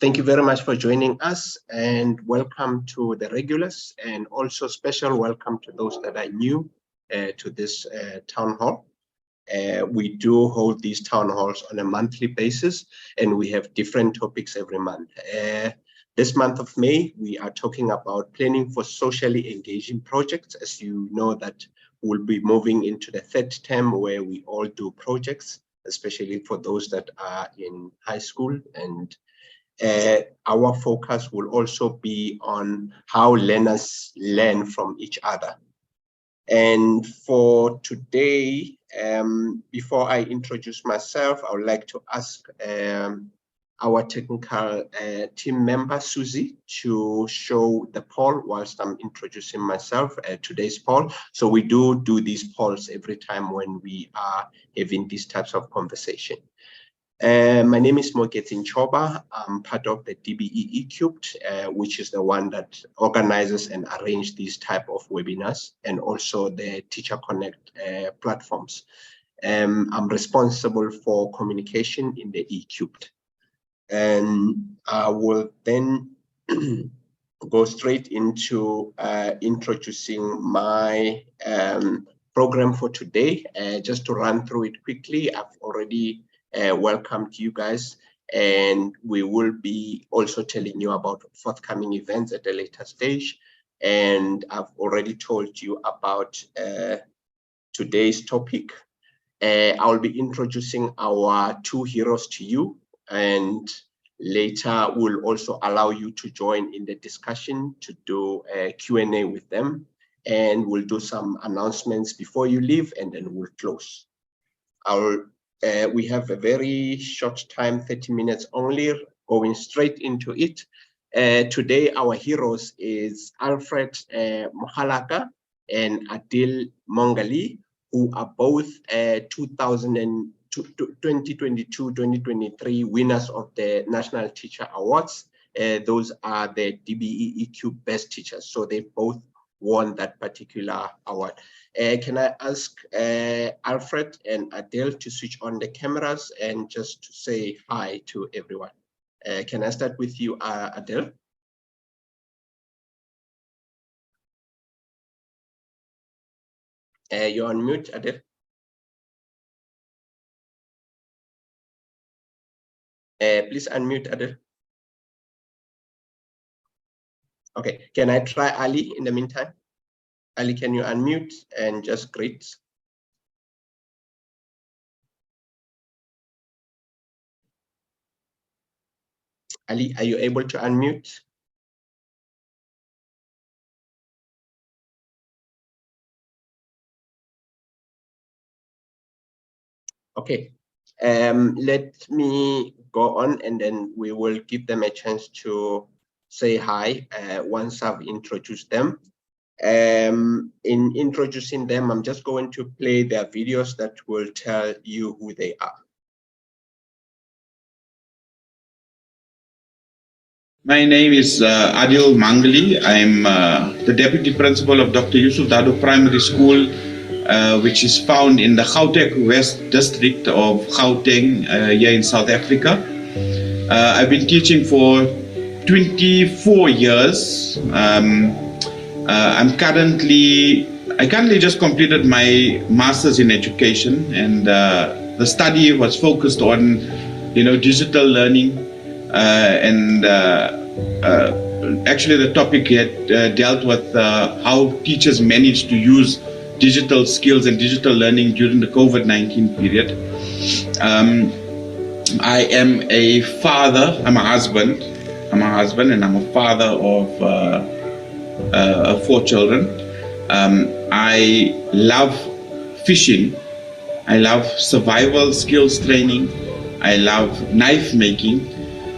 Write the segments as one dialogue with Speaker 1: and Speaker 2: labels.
Speaker 1: Thank you very much for joining us, and welcome to the regulars, and also special welcome to those that are new to this town hall. We do hold these town halls on a monthly basis, and we have different topics every month. This month of May, we are talking about planning for socially engaging projects. As you know, that we'll be moving into the third term where we all do projects, especially for those that are in high school. And our focus will also be on how learners learn from each other. And for today, before I introduce myself, I would like to ask our technical team member, Susie, to show the poll whilst I'm introducing myself, today's poll. So we do these polls every time when we are having these types of conversation. My name is Mokgalaka. I'm part of the DBE Ecubed, which is the one that organizes and arranges these type of webinars, and also the Teacher Connect platforms. I'm responsible for communication in the Ecubed. And I will then go straight into introducing my program for today. Just to run through it quickly, I've already welcomed you guys, and we will be also telling you about forthcoming events at a later stage. And I've already told you about today's topic. I'll be introducing our two heroes to you, and later we'll also allow you to join in the discussion to do a Q&A with them, and we'll do some announcements before you leave, and then we'll close. We have a very short time, 30 minutes only, going straight into it. Today, our heroes is Alfred Mokgalaka and Adil Mungalee, who are both 2022-2023 winners of the National Teacher Awards. Those are the DBE Ecubed Best Teachers. So they both won that particular award. Can I ask Alfred and Adil to switch on the cameras and just to say hi to everyone? Can I start with you, Adil? You're on mute, Adil. Please unmute, Adil. Okay, can I try Ali in the meantime? Ali, can you unmute and just greet? Ali, are you able to unmute? Okay, let me go on, and then we will give them a chance to say hi once I've introduced them. In introducing them, I'm just going to play their videos that will tell you who they are.
Speaker 2: My name is Adil Mungalee. I'm the Deputy Principal of Dr. Yusuf Dado Primary School, which is found in the Gauteng West District of Gauteng here in South Africa. I've been teaching for 24 years. I currently just completed my master's in education, and the study was focused on, digital learning, and actually the topic had dealt with how teachers managed to use digital skills and digital learning during the COVID-19 period. I am a father. I'm a husband, and I'm a father of 4 children. I love fishing. I love survival skills training. I love knife making.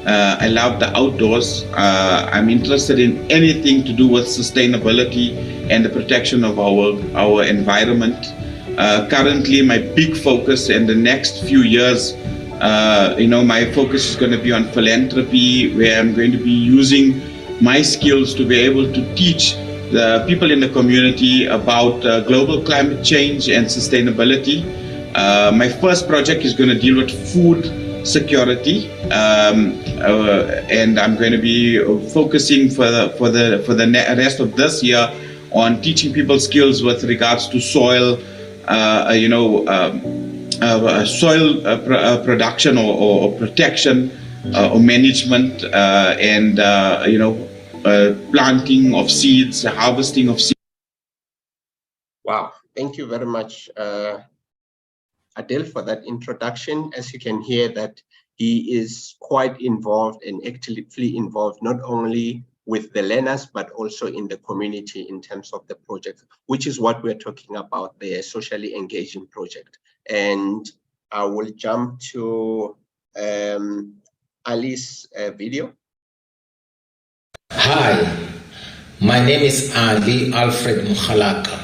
Speaker 2: I love the outdoors. I'm interested in anything to do with sustainability and the protection of our environment. Currently, my big focus in the next few years, my focus is going to be on philanthropy, where I'm going to be using my skills to be able to teach the people in the community about global climate change and sustainability. My first project is going to deal with food security, and I'm going to be focusing for the rest of this year on teaching people skills with regards to soil, soil production or protection or management, and planting of seeds, harvesting of seeds.
Speaker 1: Wow, thank you very much, Adil, for that introduction. As you can hear, that he is quite involved and actively involved, not only with the learners, but also in the community in terms of the project, which is what we're talking about, the socially engaging project. And I will jump to Ali's video.
Speaker 3: Hi, my name is Alfred Mokgalaka.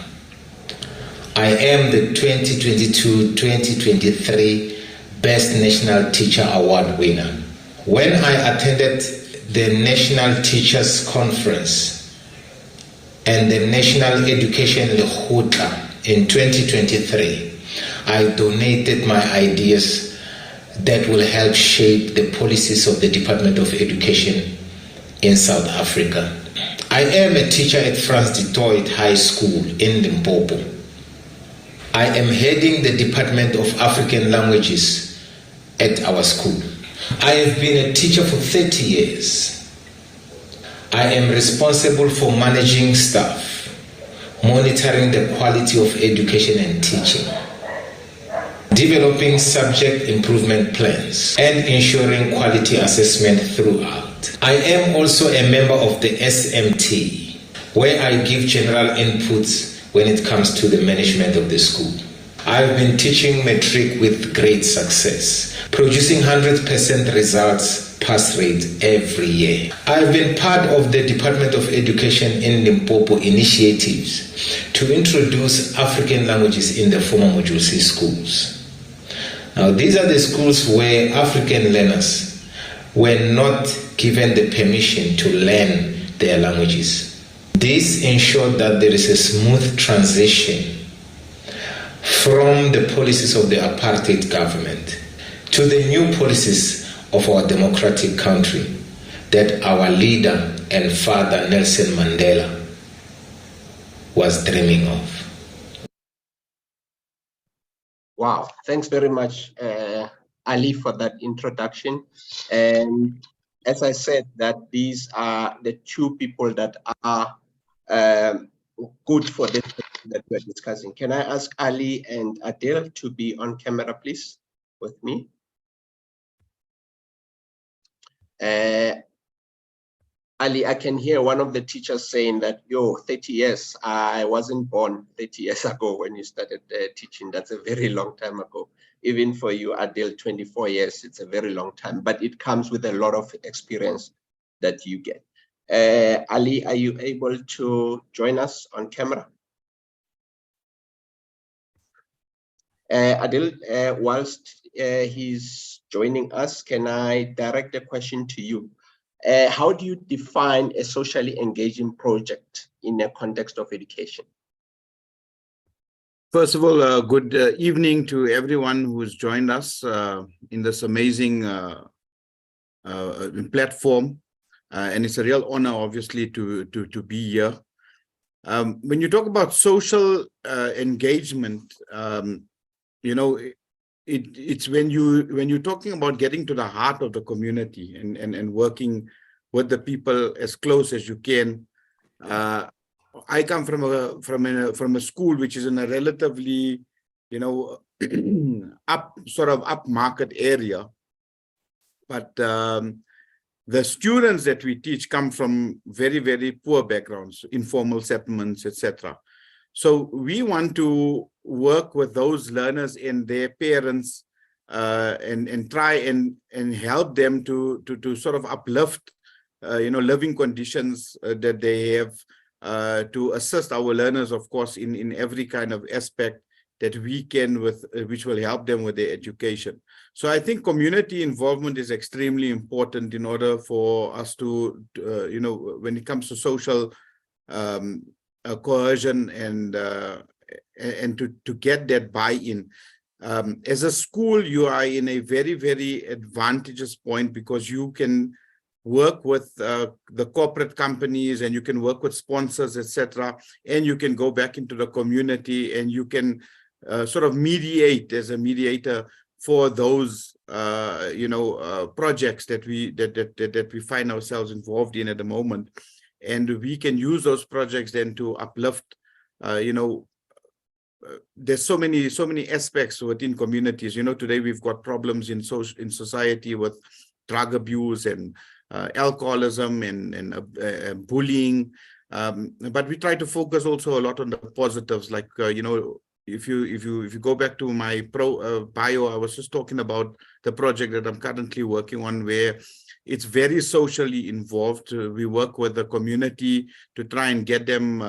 Speaker 3: I am the 2022-2023 Best National Teacher Award winner. When I attended the National Teachers Conference and the National Education Lekgotla in 2023, I donated my ideas that will help shape the policies of the Department of Education in South Africa. I am a teacher at Frans de Toit High School in Limpopo. I am heading the Department of African Languages at our school. I have been a teacher for 30 years. I am responsible for managing staff, monitoring the quality of education and teaching, developing subject improvement plans, and ensuring quality assessment throughout. I am also a member of the SMT, where I give general inputs when it comes to the management of the school. I've been teaching matric with great success, producing 100% results pass rate every year. I've been part of the Department of Education in Limpopo initiatives to introduce African languages in the former Module C schools. Now, these are the schools where African learners were not given the permission to learn their languages. This ensured that there is a smooth transition from the policies of the apartheid government to the new policies of our democratic country that our leader and father Nelson Mandela was dreaming of.
Speaker 1: Wow, thanks very much, Ali, for that introduction. And as I said, that these are the two people that are good for this that we're discussing. Can I ask Ali and Adil to be on camera, please, with me? Ali, I can hear one of the teachers saying that, 30 years, I wasn't born 30 years ago when you started teaching. That's a very long time ago. Even for you, Adil, 24 years, it's a very long time, but it comes with a lot of experience that you get. Ali, are you able to join us on camera? Adil, whilst he's joining us, can I direct a question to you? How do you define a socially engaging project in the context of education?
Speaker 4: First of all, good evening to everyone who's joined us in this amazing platform. And it's a real honor, obviously, to be here. When you talk about social engagement, it's when you're talking about getting to the heart of the community and working with the people as close as you can. I come from a school which is in a relatively, upmarket area, but the students that we teach come from very, very poor backgrounds, informal settlements, etc. So we want to work with those learners and their parents and try and help them to sort of uplift, living conditions that they have, to assist our learners, of course, in every kind of aspect that we can, which will help them with their education. So I think community involvement is extremely important in order for us to, when it comes to social coercion and to get that buy-in. As a school, you are in a very, very advantageous point because you can work with the corporate companies and you can work with sponsors, etc. And you can go back into the community and you can sort of mediate as a mediator for those projects that we find ourselves involved in at the moment. And we can use those projects then to uplift, there's so many aspects within communities. Today we've got problems in society with drug abuse and alcoholism and bullying, but we try to focus also a lot on the positives. Like if you go back to my bio, I was just talking about the project that I'm currently working on, where it's very socially involved. We work with the community to try and get them,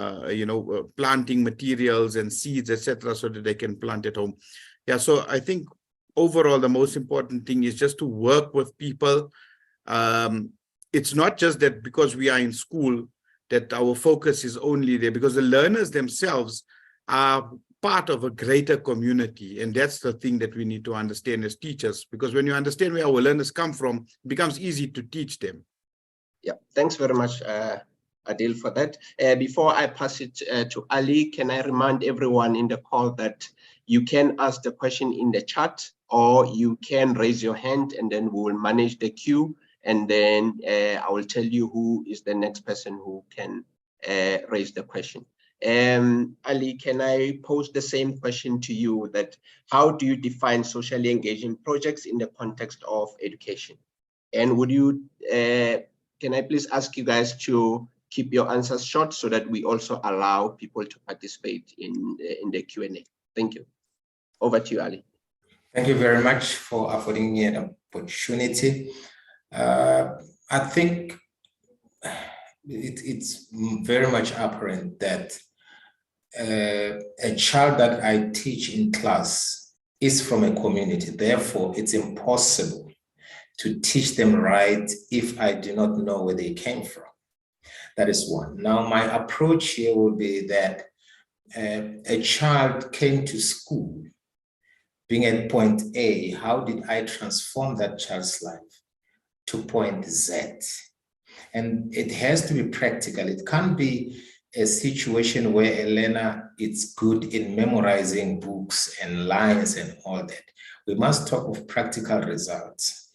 Speaker 4: planting materials and seeds, etc., so that they can plant at home. Yeah, so I think overall, the most important thing is just to work with people. It's not just that because we are in school that our focus is only there, because the learners themselves are part of a greater community. And that's the thing that we need to understand as teachers, because when you understand where our learners come from, it becomes easy to teach them.
Speaker 1: Yeah, thanks very much, Adil, for that. Before I pass it to Ali, can I remind everyone in the call that you can ask the question in the chat, or you can raise your hand and then we will manage the queue. And then I will tell you who is the next person who can raise the question. Ali, can I pose the same question to you, that how do you define socially engaging projects in the context of education? And would you, can I please ask you guys to keep your answers short so that we also allow people to participate in the Q&A? Thank you. Over to you, Ali.
Speaker 3: Thank you very much for affording me an opportunity. I think it's very much apparent that a child that I teach in class is from a community. Therefore, it's impossible to teach them right if I do not know where they came from. That is one. Now, my approach here will be that a child came to school being at point A. How did I transform that child's life to point Z? And it has to be practical. It can't be a situation where a learner is good in memorizing books and lines and all that. We must talk of practical results.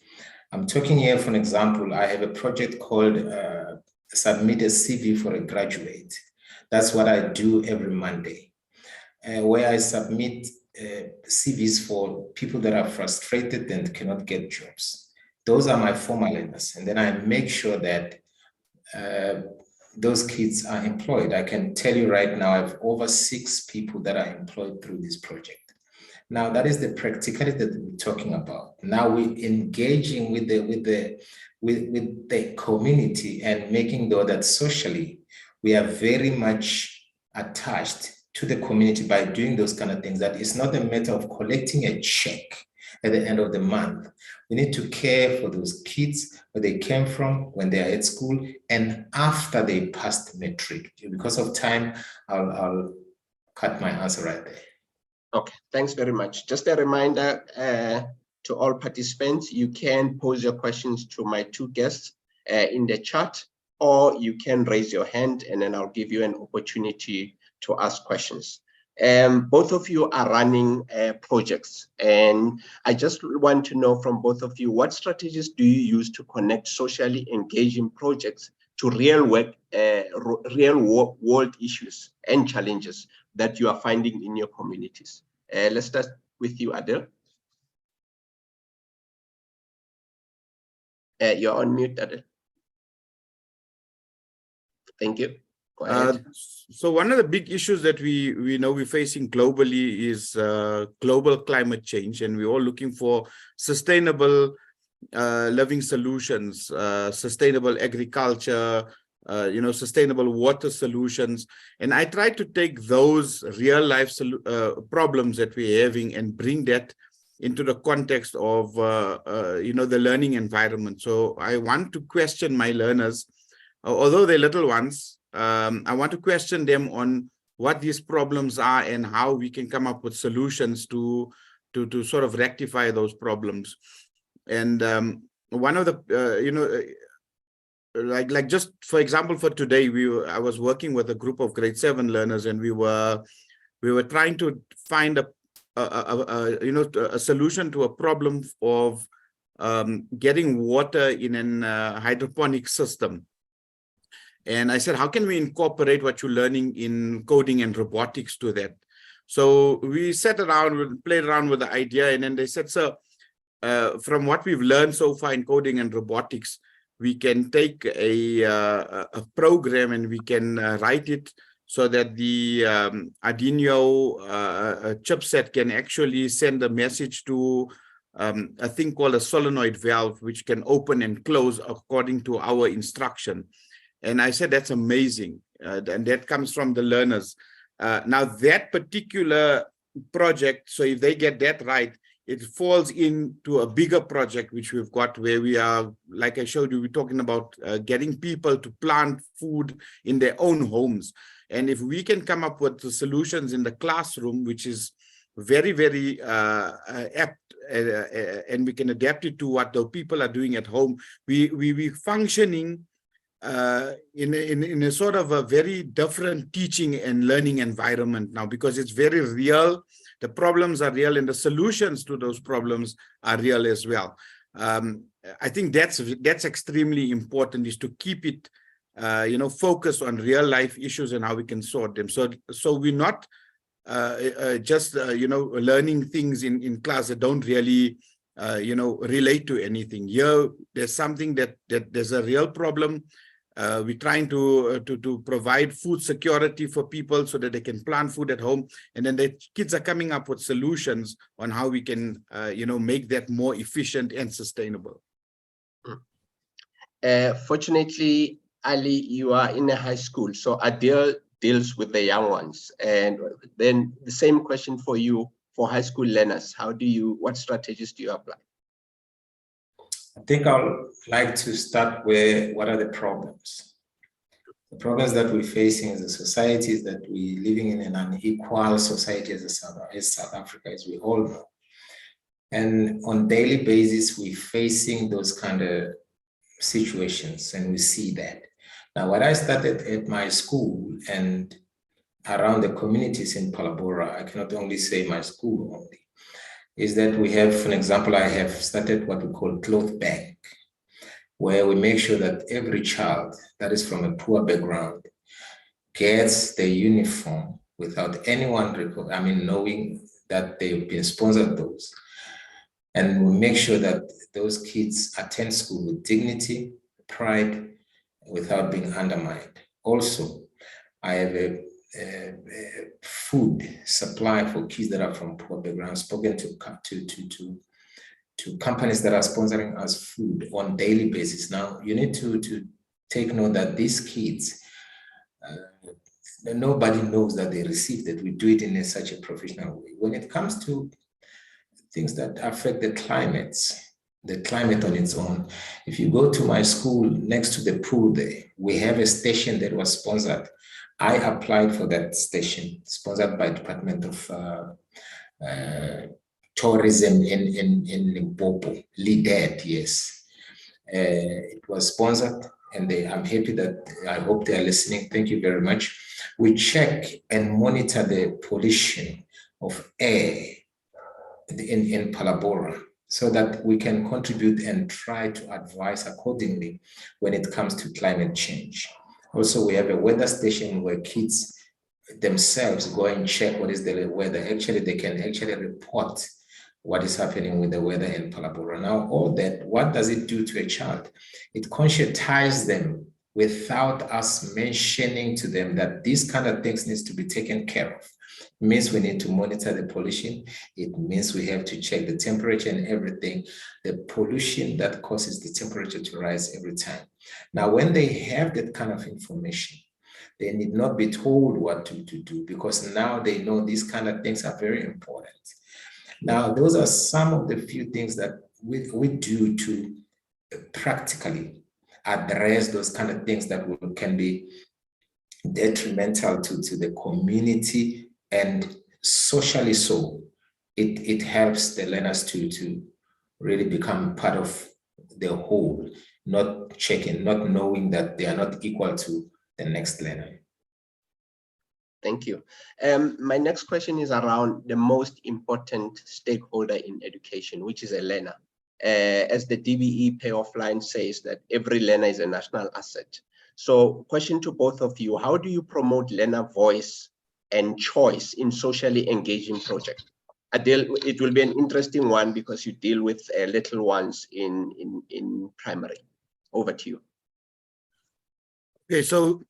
Speaker 3: I'm talking here, for an example, I have a project called Submit a CV for a Graduate. That's what I do every Monday, where I submit CVs for people that are frustrated and cannot get jobs. Those are my former learners. And then I make sure that those kids are employed. I can tell you right now, I have over 6 people that are employed through this project. Now, that is the practicality that we're talking about. Now we're engaging with the community and making sure that socially we are very much attached to the community by doing those kind of things. That it's not a matter of collecting a check at the end of the month. We need to care for those kids, where they came from, when they are at school, and after they passed matric. Because of time, I'll cut my answer right there.
Speaker 1: Okay, thanks very much. Just a reminder to all participants, you can pose your questions to my 2 guests in the chat, or you can raise your hand and then I'll give you an opportunity to ask questions. Both of you are running projects, and I just want to know from both of you, what strategies do you use to connect socially engaging projects to real world issues and challenges that you are finding in your communities? Let's start with you, Adil. You're on mute, Adil. Thank you. Go ahead.
Speaker 4: So one of the big issues that we know we're facing globally is global climate change, and we're all looking for sustainable living solutions, sustainable agriculture, sustainable water solutions. And I try to take those real life problems that we're having and bring that into the context of, the learning environment. So I want to question my learners, although they're little ones, I want to question them on what these problems are and how we can come up with solutions to to sort of rectify those problems. And one of the like just for example, for today, I was working with a group of grade 7 learners, and we were trying to find a solution to a problem of getting water in an hydroponic system. And I said, how can we incorporate what you're learning in coding and robotics to that? So we sat around, played around with the idea, and then they said, so from what we've learned so far in coding and robotics, we can take a program and we can write it so that the Arduino chipset can actually send a message to a thing called a solenoid valve, which can open and close according to our instruction. And I said, that's amazing. And that comes from the learners. Now, that particular project, so if they get that right, it falls into a bigger project, which we've got, where we are, like I showed you, we're talking about getting people to plant food in their own homes. And if we can come up with the solutions in the classroom, which is very, very apt, and we can adapt it to what the people are doing at home, we're functioning in a sort of a very different teaching and learning environment now, because it's very real. The problems are real, and the solutions to those problems are real as well. I think that's extremely important, is to keep it focused on real life issues and how we can sort them. So we're not just learning things in class that don't really relate to anything. Here there's something that there's a real problem. We're trying to provide food security for people so that they can plant food at home, and then the kids are coming up with solutions on how we can make that more efficient and sustainable.
Speaker 1: Fortunately, Ali, you are in a high school, so Adil deals with the young ones. And then the same question for you, for high school learners. What strategies do you apply?
Speaker 3: I think I would like to start with what are the problems. The problems that we're facing as a society is that we're living in an unequal society as South Africa, as we all know. And on a daily basis, we're facing those kind of situations, and we see that. Now, what I started at my school and around the communities in Palabora, I cannot only say my school only, is that we have, for example, I have started what we call cloth bank, where we make sure that every child that is from a poor background gets their uniform without anyone knowing that they've been sponsored those. And we make sure that those kids attend school with dignity, pride, without being undermined. Also, I have a food supply for kids that are from poor backgrounds, spoken to companies that are sponsoring us food on daily basis. Now, you need to take note that these kids, nobody knows that they received it. We do it in such a professional way. When it comes to things that affect the climate on its own, if you go to my school next to the pool there, we have a station that was sponsored. I applied for that station, sponsored by Department of Tourism in Limpopo, LIDED, yes. It was sponsored, and I'm happy that, I hope they are listening. Thank you very much. We check and monitor the pollution of air in Palabora, so that we can contribute and try to advise accordingly when it comes to climate change. Also, we have a weather station where kids themselves go and check what is the weather. Actually, they can actually report what is happening with the weather in Palabora. Now, all that, what does it do to a child? It conscientizes them without us mentioning to them that these kind of things needs to be taken care of. It means we need to monitor the pollution. It means we have to check the temperature and everything. The pollution that causes the temperature to rise every time. Now, when they have that kind of information, they need not be told what to do, because now they know these kind of things are very important. Now, those are some of the few things that we do to practically address those kind of things that can be detrimental to the community, and socially so, it helps the learners to really become part of the whole, not knowing that they are not equal to the next learner.
Speaker 1: Thank you. My next question is around the most important stakeholder in education, which is a learner. As the DBE payoff line says, that every learner is a national asset. So question to both of you, how do you promote learner voice and choice in socially engaging projects? Adil, it will be an interesting one because you deal with little ones in primary. Over to you.
Speaker 4: Okay, so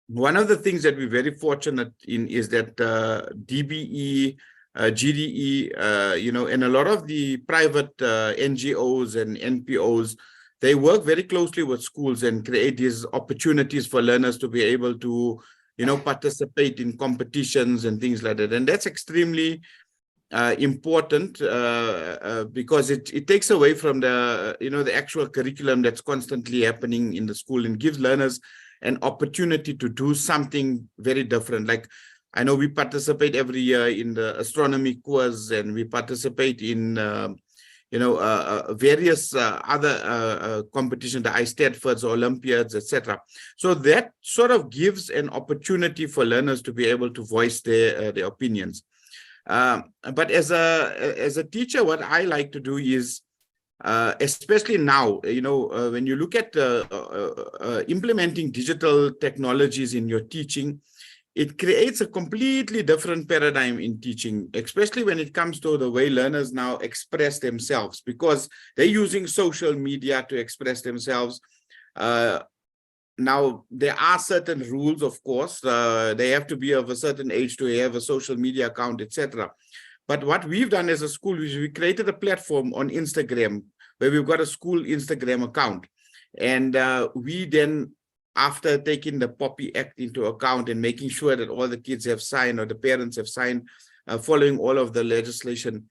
Speaker 4: one of the things that we're very fortunate in is that DBE, GDE, you know, and a lot of the private NGOs and NPOs, they work very closely with schools and create these opportunities for learners to be able to, you know, participate in competitions and things like that. And that's extremely important because it takes away from the, you know, the actual curriculum that's constantly happening in the school and gives learners an opportunity to do something very different. Like, I know we participate every year in the astronomy quiz, and we participate in, you know, various other competitions, the ISTATFERS, Olympiads, etc. So that sort of gives an opportunity for learners to be able to voice their opinions. But as a teacher, what I like to do is, especially now, you know, when you look at implementing digital technologies in your teaching, it creates a completely different paradigm in teaching, especially when it comes to the way learners now express themselves, because they're using social media to express themselves. Now, there are certain rules, of course. They have to be of a certain age to have a social media account, etc. But what we've done as a school is we created a platform on Instagram where we've got a school Instagram account. And we then, after taking the POPI Act into account and making sure that all the kids have signed or the parents have signed, following all of the legislation,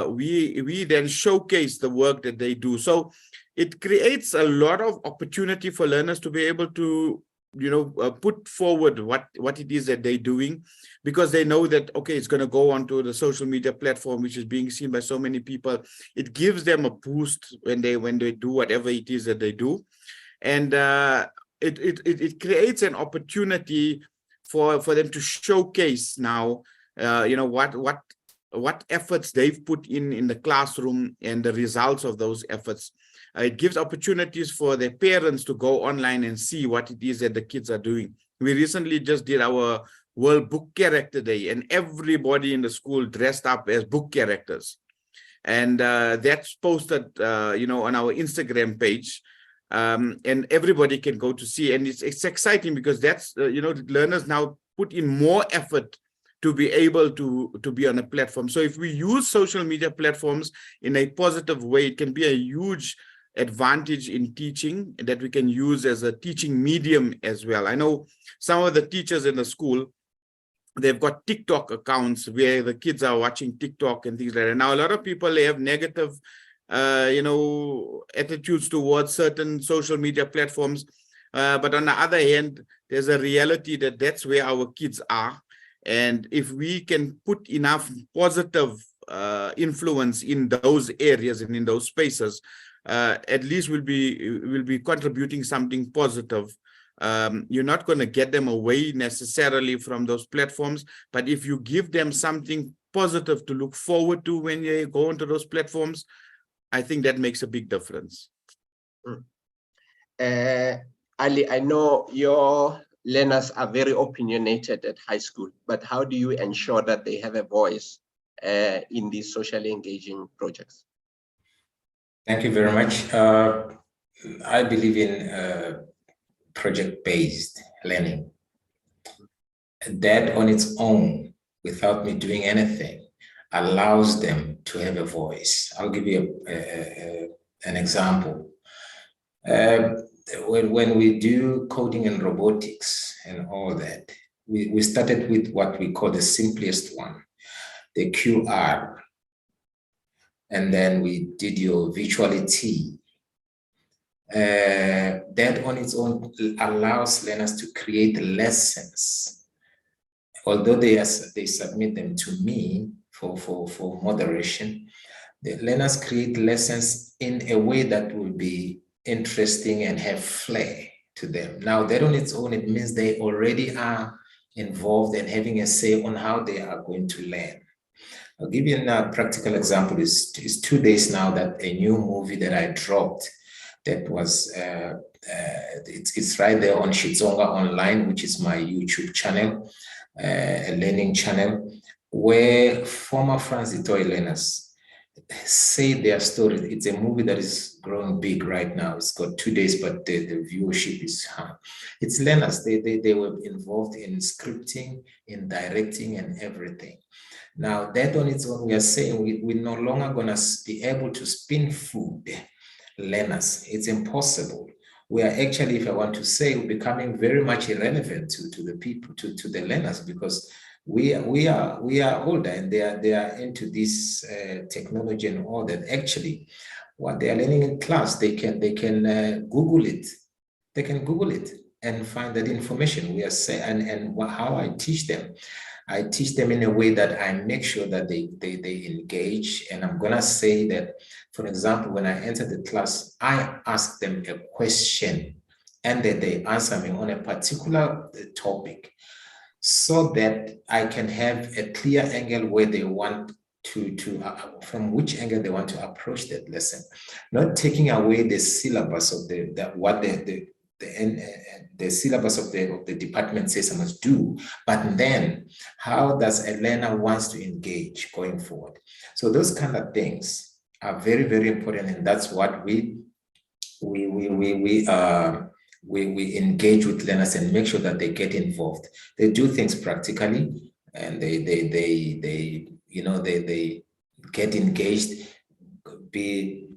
Speaker 4: we then showcase the work that they do. So it creates a lot of opportunity for learners to be able to, you know, put forward what it is that they're doing, because they know that, okay, it's going to go onto the social media platform, which is being seen by so many people. It gives them a boost when they do whatever it is that they do. And it creates an opportunity for them to showcase now, you know, what efforts they've put in the classroom and the results of those efforts. It gives opportunities for their parents to go online and see what it is that the kids are doing. We recently just did our World Book Character Day, and everybody in the school dressed up as book characters. And that's posted, you know, on our Instagram page. And everybody can go to see. And it's exciting because that's, you know, learners now put in more effort to be able to be on a platform. So if we use social media platforms in a positive way, it can be a huge advantage in teaching that we can use as a teaching medium as well. I know some of the teachers in the school, they've got TikTok accounts where the kids are watching TikTok and things like that. Now, a lot of people, they have negative, you know, attitudes towards certain social media platforms. But on the other hand, there's a reality that that's where our kids are. And if we can put enough positive influence in those areas and in those spaces, at least we'll be contributing something positive. You're not going to get them away necessarily from those platforms, but if you give them something positive to look forward to when they go into those platforms, I think that makes a big difference.
Speaker 1: Ali, I know your learners are very opinionated at high school, but how do you ensure that they have a voice in these socially engaging projects?
Speaker 3: Thank you very much. I believe in project-based learning. That on its own, without me doing anything, allows them to have a voice. I'll give you an example. When we do coding and robotics and all that, we started with what we call the simplest one, the QR. And then we did your virtuality. That on its own allows learners to create lessons although they submit them to me for moderation, the learners create lessons in a way that will be interesting and have flair to them. Now, that on its own, it means they already are involved and having a say on how they are going to learn. I'll give you a practical example. It's 2 days now that a new movie that I dropped, that was, it's right there on Shitsonga Online, which is my YouTube channel, a learning channel, where former France Itoy learners say their story. It's a movie that is growing big right now. It's got 2 days, but the viewership is high. It's learners. They were involved in scripting, in directing, and everything. Now, that on its own, we are saying we're no longer going to be able to spoon feed learners. It's impossible. We are actually, if I want to say, becoming very much irrelevant to the people, to the learners, because we are older and they are into this technology and all that. Actually, what they are learning in class, they can Google it. They can Google it and find that information. We are saying, and how I teach them. I teach them in a way that I make sure that they engage. And I'm gonna say that, for example, when I enter the class, I ask them a question and that they answer me on a particular topic, so that I can have a clear angle where they want to from which angle they want to approach that lesson, not taking away the syllabus of the syllabus of the department says I must do, but then how does a learner wants to engage going forward? So those kind of things are very, very important, and that's what we engage with learners and make sure that they get involved. They do things practically, and they get engaged.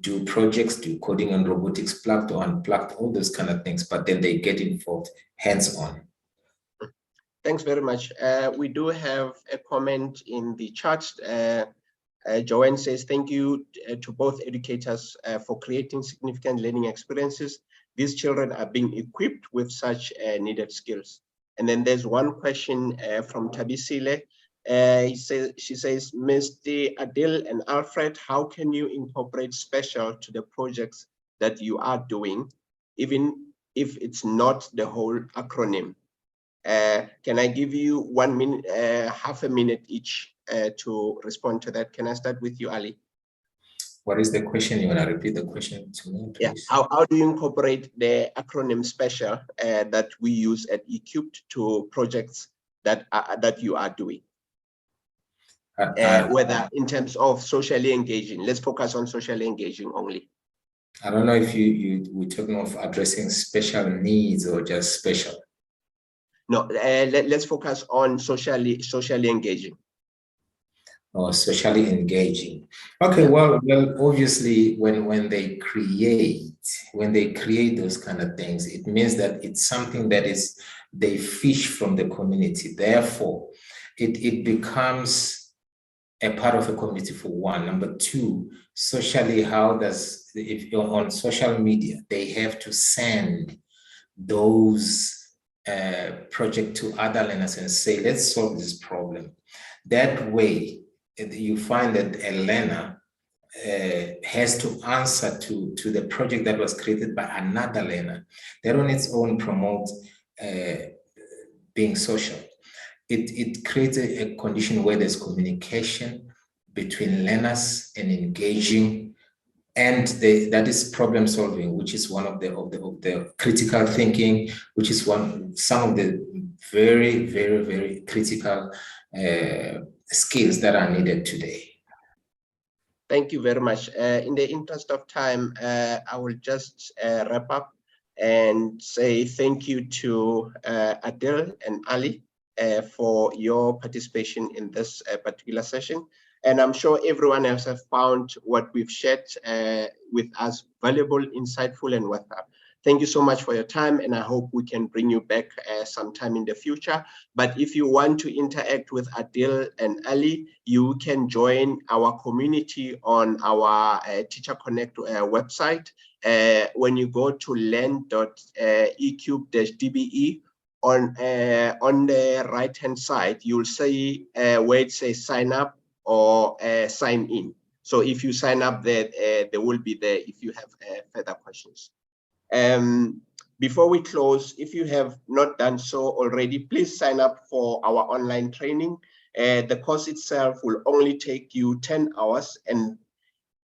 Speaker 3: Do projects, do coding and robotics, plugged or unplugged, all those kind of things, but then they get involved hands-on.
Speaker 1: Thanks very much. We do have a comment in the chat. Joanne says, thank you to both educators for creating significant learning experiences. These children are being equipped with such needed skills. And then there's one question from Tabisile. She says, Mr. Adil and Alfred, how can you incorporate special to the projects that you are doing, even if it's not the whole acronym? Can I give you 1 minute, half a minute each to respond to that? Can I start with you, Ali?
Speaker 3: What is the question? You want to repeat the question to me, please?
Speaker 1: Yeah. How do you incorporate the acronym special that we use at Ecubed to projects that you are doing? Whether in terms of socially engaging, let's focus on socially engaging only.
Speaker 3: I don't know if we're talking of addressing special needs or just special.
Speaker 1: No, let's focus on socially engaging.
Speaker 3: Or socially engaging. Okay, well, obviously, when they create those kind of things, it means that it's something that they fish from the community. Therefore, it becomes a part of a community, for one. Number two, socially, if you're on social media, they have to send those projects to other learners and say, let's solve this problem. That way, you find that a learner has to answer to the project that was created by another learner. That on its own promotes being social. It creates a condition where there's communication between learners and engaging, and that is problem solving, which is one of the critical thinking, which is some of the very, very, very critical skills that are needed today.
Speaker 1: Thank you very much. In the interest of time, I will just wrap up and say thank you to Adil and Ali for your participation in this particular session. And I'm sure everyone else have found what we've shared with us valuable, insightful, and worthwhile. Thank you so much for your time, and I hope we can bring you back sometime in the future. But if you want to interact with Adil and Ali, you can join our community on our Teacher Connect website. When you go to learn.ecubed-DBE, on the right-hand side, you'll see where it says sign up or sign in. So if you sign up there, there will be there if you have further questions. Before we close, if you have not done so already, please sign up for our online training. The course itself will only take you 10 hours, and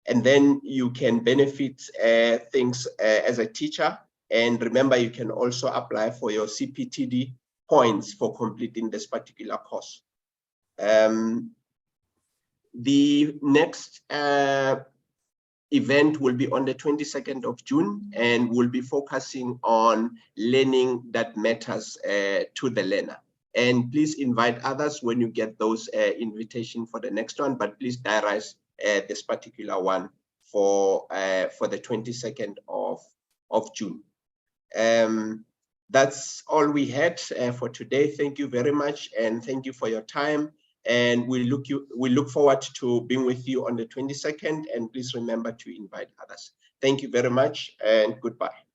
Speaker 1: then you can benefit things as a teacher. And remember, you can also apply for your CPTD points for completing this particular course. The next event will be on the 22nd of June, and we'll be focusing on learning that matters to the learner. And please invite others when you get those invitation for the next one, but please diarize this particular one for the 22nd of June. That's all we had for today. Thank you very much, and thank you for your time. And we look forward to being with you on the 22nd, and please remember to invite others. Thank you very much, and goodbye.